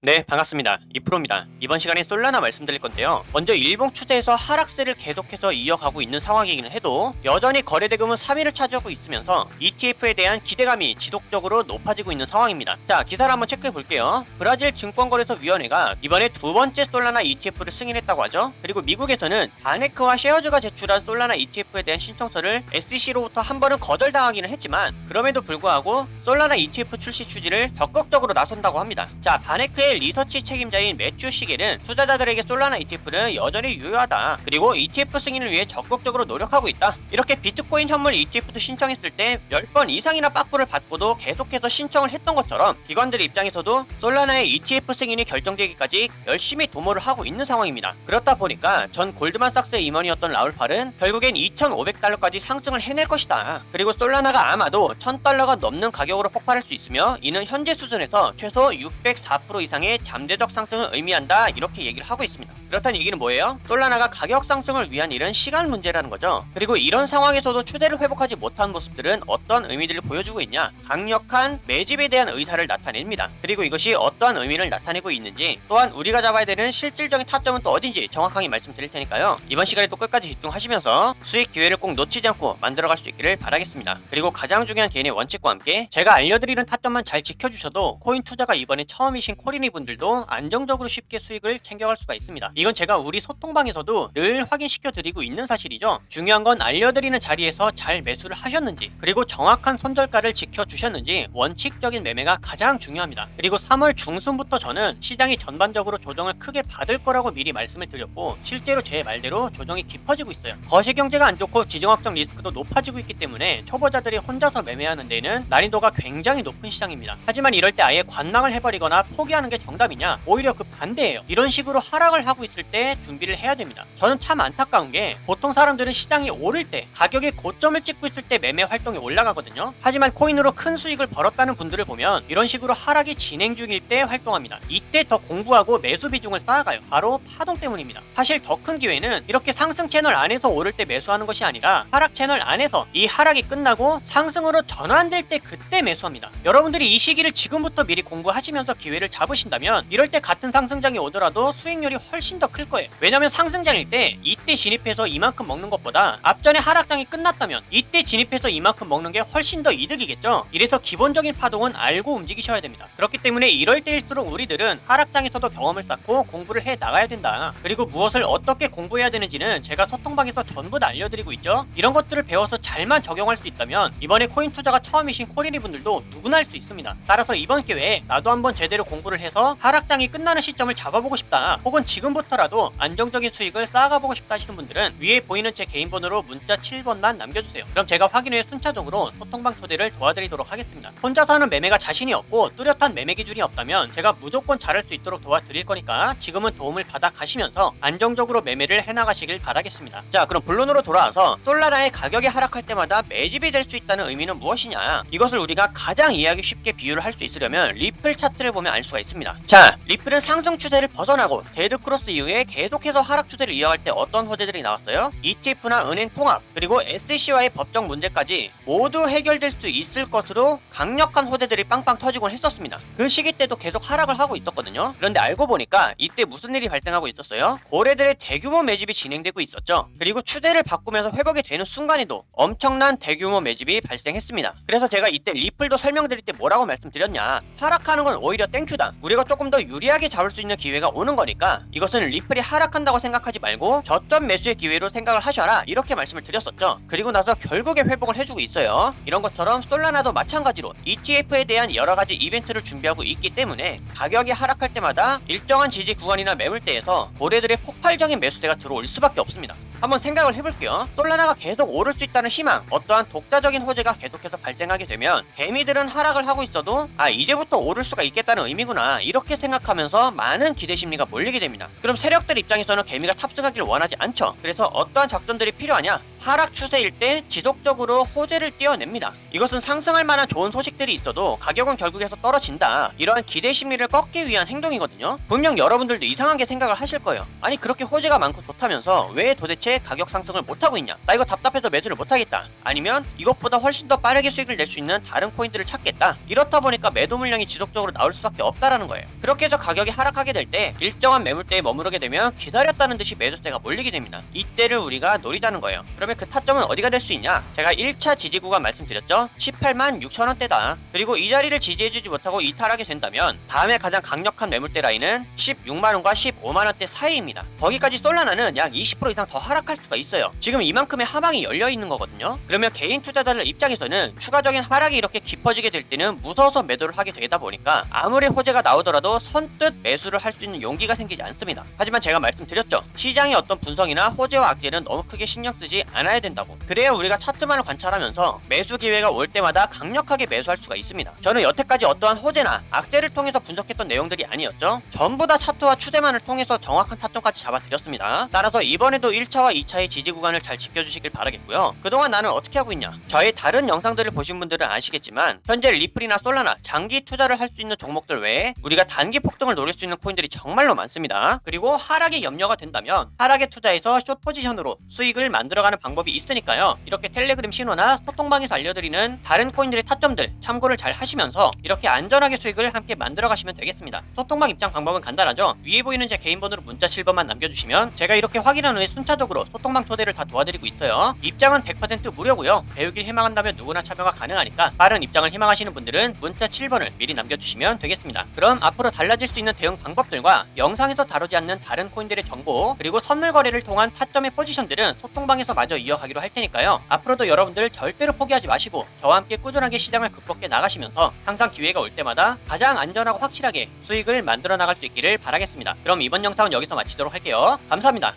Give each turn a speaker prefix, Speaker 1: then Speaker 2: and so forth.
Speaker 1: 네, 반갑습니다. 이프로입니다. 이번 시간에 솔라나 말씀드릴 건데요. 먼저 일봉 추세에서 하락세를 계속해서 이어가고 있는 상황이기는 해도 여전히 거래대금은 3위를 차지하고 있으면서 ETF에 대한 기대감이 지속적으로 높아지고 있는 상황입니다. 자, 기사를 한번 체크해 볼게요. 브라질 증권거래소위원회가 이번에 두 번째 솔라나 ETF를 승인했다고 하죠. 그리고 미국에서는 바네크와 셰어즈가 제출한 솔라나 ETF에 대한 신청서를 SEC로부터 한 번은 거절당하기는 했지만 그럼에도 불구하고 솔라나 ETF 출시 추진을 적극적으로 나선다고 합니다. 자, 바네크의 리서치 책임자인 매튜 시겔은 투자자들에게 솔라나 ETF는 여전히 유효하다. 그리고 ETF 승인을 위해 적극적으로 노력하고 있다. 이렇게 비트코인 현물 ETF도 신청했을 때 10번 이상이나 빠꾸를 받고도 계속해서 신청을 했던 것처럼 기관들 입장에서도 솔라나의 ETF 승인이 결정되기까지 열심히 도모를 하고 있는 상황입니다. 그렇다 보니까 전 골드만삭스의 임원이었던 라울팔은 결국엔 2,500달러까지 상승을 해낼 것이다. 그리고 솔라나가 아마도 1,000달러가 넘는 가격으로 폭발할 수 있으며 이는 현재 수준에서 최소 604% 이상의 잠재적 상승을 의미한다, 이렇게 얘기를 하고 있습니다. 그렇다는 얘기는 뭐예요? 솔라나가 가격 상승을 위한 일은 시간 문제라는 거죠. 그리고 이런 상황에서도 추세를 회복하지 못한 모습들은 어떤 의미들을 보여주고 있냐? 강력한 매집에 대한 의사를 나타냅니다. 그리고 이것이 어떠한 의미를 나타내고 있는지, 또한 우리가 잡아야 되는 실질적인 타점은 또 어딘지 정확하게 말씀드릴 테니까요. 이번 시간에 또 끝까지 집중하시면서 수익 기회를 꼭 놓치지 않고 만들어갈 수 있기를 바라겠습니다. 그리고 가장 중요한 개인의 원칙과 함께 제가 알려드리는 타점만 잘 지켜주셔도 코인 투자가 이번에 처음이신 코리니 분들도 안정적으로 쉽게 수익을 챙겨갈 수가 있습니다. 이건 제가 우리 소통방에서도 늘 확인시켜 드리고 있는 사실이죠. 중요한 건 알려드리는 자리에서 잘 매수를 하셨는지, 그리고 정확한 손절가를 지켜주셨는지, 원칙적인 매매가 가장 중요합니다. 그리고 3월 중순부터 저는 시장이 전반적으로 조정을 크게 받을 거라고 미리 말씀을 드렸고 실제로 제 말대로 조정이 깊어지고 있어요. 거시경제가 안 좋고 지정학적 리스크도 높아지고 있기 때문에 초보자들이 혼자서 매매하는 데는 난이도가 굉장히 높은 시장입니다. 하지만 이럴 때 아예 관망을 해버리거나 포기하는 게 정답이냐? 오히려 그 반대예요. 이런 식으로 하락을 하고 있을 때 준비를 해야 됩니다. 저는 참 안타까운 게 보통 사람들은 시장이 오를 때, 가격의 고점을 찍고 있을 때 매매 활동이 올라가거든요. 하지만 코인으로 큰 수익을 벌었다는 분들을 보면 이런 식으로 하락이 진행 중일 때 활동합니다. 이때 더 공부하고 매수 비중을 쌓아가요. 바로 파동 때문입니다. 사실 더 큰 기회는 이렇게 상승 채널 안에서 오를 때 매수하는 것이 아니라 하락 채널 안에서 이 하락이 끝나고 상승으로 전환될 때 그때 매수합니다. 여러분들이 이 시기를 지금부터 미리 공부하시면서 기회를 잡으신다면 이럴 때 같은 상승장이 오더라도 수익률이 훨씬 더 클 거예요. 왜냐면 상승장일 때 이때 진입해서 이만큼 먹는 것보다 앞전에 하락장이 끝났다면 이때 진입해서 이만큼 먹는 게 훨씬 더 이득이겠죠. 이래서 기본적인 파동은 알고 움직이셔야 됩니다. 그렇기 때문에 이럴 때일수록 우리들은 하락장에서도 경험을 쌓고 공부를 해 나가야 된다. 그리고 무엇을 어떻게 공부해야 되는지는 제가 소통방에서 전부 다 알려드리고 있죠. 이런 것들을 배워서 잘만 적용할 수 있다면 이번에 코인 투자가 처음이신 코리니 분들도 누구나 할 수 있습니다. 따라서 이번 기회에 나도 한번 제대로 공부를 해서 하락장이 끝나는 시점을 잡아보고 싶다, 혹은 지금부터라도 안정적인 수익을 쌓아가보고 싶다 하시는 분들은 위에 보이는 제 개인 번호로 문자 7번만 남겨주세요. 그럼 제가 확인 후에 순차적으로 소통방 초대를 도와드리도록 하겠습니다. 혼자서 하는 매매가 자신이 없고 뚜렷한 매매 기준이 없다면 제가 무조건 잘할 수 있도록 도와드릴 거니까 지금은 도움을 받아 가시면서 안정적으로 매매를 해나가시길 바라겠습니다. 자, 그럼 본론으로 돌아와서 솔라나의 가격이 하락할 때마다 매집이 될 수 있다는 의미는 무엇이냐, 이것을 우리가 가장 이해하기 쉽게 비유를 할 수 있으려면 리플 차트를 보면 알 수가 있습니다. 자, 리플은 상승 추세를 벗어나고 데드크로스 이후에 계속해서 하락 추세를 이어갈 때 어떤 호재들이 나왔어요? ETF나 은행 통합, 그리고 SEC와의 법적 문제까지 모두 해결될 수 있을 것으로 강력한 호재들이 빵빵 터지곤 했었습니다. 그 시기 때도 계속 하락을 하고 있었거든요. 그런데 알고 보니까 이때 무슨 일이 발생하고 있었어요? 고래들의 대규모 매집이 진행되고 있었죠. 그리고 추세를 바꾸면서 회복이 되는 순간에도 엄청난 대규모 매집이 발생했습니다. 그래서 제가 이때 리플도 설명드릴 때 뭐라고 말씀드렸냐, 하락하는 건 오히려 땡큐다, 우리가 조금 더 유리하게 잡을 수 있는 기회가 오는 거니까 이것은 리플이 하락한다고 생각하지 말고 저점 매수의 기회로 생각을 하셔라, 이렇게 말씀을 드렸었죠. 그리고 나서 결국에 회복을 해주고 있어요. 이런 것처럼 솔라나도 마찬가지로 ETF에 대한 여러가지 이벤트를 준비하고 있기 때문에 가격이 하락할 때마다 일정한 지지 구간이나 매물대에서 고래들의 폭발적인 매수세가 들어올 수밖에 없습니다. 한번 생각을 해볼게요. 솔라나가 계속 오를 수 있다는 희망, 어떠한 독자적인 호재가 계속해서 발생하게 되면 개미들은 하락을 하고 있어도 이제부터 오를 수가 있겠다는 의미구나, 이렇게 생각하면서 많은 기대 심리가 몰리게 됩니다. 그럼 세력들 입장에서는 개미가 탑승하기를 원하지 않죠. 그래서 어떠한 작전들이 필요하냐, 하락 추세일 때 지속적으로 호재를 띄어냅니다. 이것은 상승할 만한 좋은 소식들이 있어도 가격은 결국에서 떨어진다, 이러한 기대 심리를 꺾기 위한 행동이거든요. 분명 여러분들도 이상하게 생각을 하실 거예요. 아니 그렇게 호재가 많고 좋다면서 왜 도대체 가격 상승을 못하고 있냐, 나 이거 답답해서 매수를 못하겠다, 아니면 이것보다 훨씬 더 빠르게 수익을 낼 수 있는 다른 코인들을 찾겠다, 이렇다 보니까 매도 물량이 지속적으로 나올 수밖에 없다라는 거예요. 그렇게 해서 가격이 하락하게 될 때 일정한 매물대에 머무르게 되면 기다렸다는 듯이 매수세가 몰리게 됩니다. 이때를 우리가 노리자는 거예요. 그러면 그 타점은 어디가 될 수 있냐, 제가 1차 지지 구간 말씀드렸죠. 18만 6천원대다. 그리고 이 자리를 지지해주지 못하고 이탈하게 된다면 다음에 가장 강력한 매물대 라인은 16만원과 15만원대 사이입니다. 거기까지 솔라나는 약 20% 이상 더 하락할 수가 있어요. 지금 이만큼의 하방이 열려있는 거거든요. 그러면 개인 투자자들 입장에서는 추가적인 하락이 이렇게 깊어지게 될 때는 무서워서 매도를 하게 되다 보니까 아무리 호재가 나오더라도 선뜻 매수를 할 수 있는 용기가 생기지 않습니다. 하지만 제가 말씀드렸죠. 시장의 어떤 분석이나 호재와 악재는 너무 크게 신경 쓰지 않아야 된다고. 그래야 우리가 차트만을 관찰하면서 매수 기회가 올 때마다 강력하게 매수할 수가 있습니다. 저는 여태까지 어떠한 호재나 악재를 통해서 분석했던 내용들이 아니었죠. 전부 다 차트와 추세만을 통해서 정확한 타점까지 잡아드렸습니다. 따라서 이번에도 1차와 2차의 지지 구간을 잘 지켜주시길 바라겠고요. 그동안 나는 어떻게 하고 있냐, 저의 다른 영상들을 보신 분들은 아시겠지만 현재 리플이나 솔라나 장기 투자를 할 수 있는 종목들 외에 우리가 단기 폭등을 노릴 수 있는 코인들이 정말로 많습니다. 그리고 하락이 염려가 된다면 하락에 투자해서 숏 포지션으로 수익을 만들어가는 방법이 있으니까요. 이렇게 텔레그램 신호나 소통방에서 알려드리는 다른 코인들의 타점들 참고를 잘 하시면서 이렇게 안전하게 수익을 함께 만들어 가시면 되겠습니다. 소통방 입장 방법은 간단하죠. 위에 보이는 제 개인 번호로 문자 7번만 남겨주시면 제가 이렇게 확인한 후에 순차적으로 소통방 초대를 다 도와드리고 있어요. 입장은 100% 무료고요. 배우길 희망한다면 누구나 참여가 가능하니까 빠른 입장을 희망하시는 분들은 문자 7번을 미리 남겨주시면 되겠습니다. 그럼 앞으로 달라질 수 있는 대응 방법들과 영상에서 다루지 않는 다른 코인들의 정보, 그리고 선물 거래를 통한 타점의 포지션들은 소통방에서 마저 이어가기로 할 테니까요. 앞으로도 여러분들 절대로 포기하지 마시고 저와 함께 꾸준하게 시장을 극복해 나가시면서 항상 기회가 올 때마다 가장 안전하고 확실하게 수익을 만들어 나갈 수 있기를 바라겠습니다. 그럼 이번 영상은 여기서 마치도록 할게요. 감사합니다.